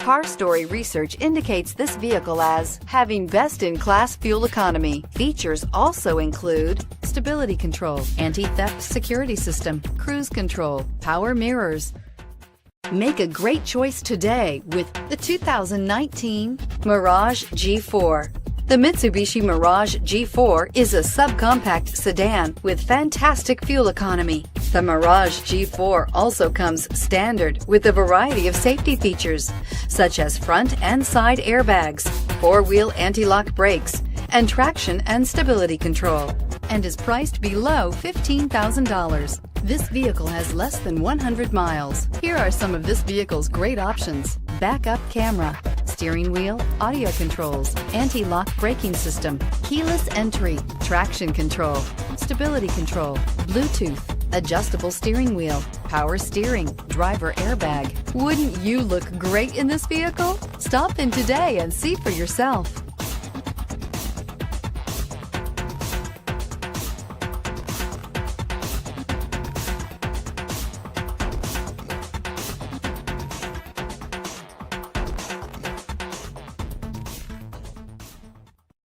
Car Story research indicates this vehicle as having best-in-class fuel economy. Features also include stability control, anti-theft security system, cruise control, power mirrors. Make a great choice today with the 2019 Mirage G4. The Mitsubishi Mirage G4 is a subcompact sedan with fantastic fuel economy. The Mirage G4 also comes standard with a variety of safety features, such as front and side airbags, four-wheel anti-lock brakes, and traction and stability control, and is priced below $15,000. This vehicle has less than 100 miles. Here are some of this vehicle's great options: backup camera, steering wheel audio controls, anti-lock braking system, keyless entry, traction control, stability control, Bluetooth, adjustable steering wheel, power steering, driver airbag. Wouldn't you look great in this vehicle? Stop in today and see for yourself.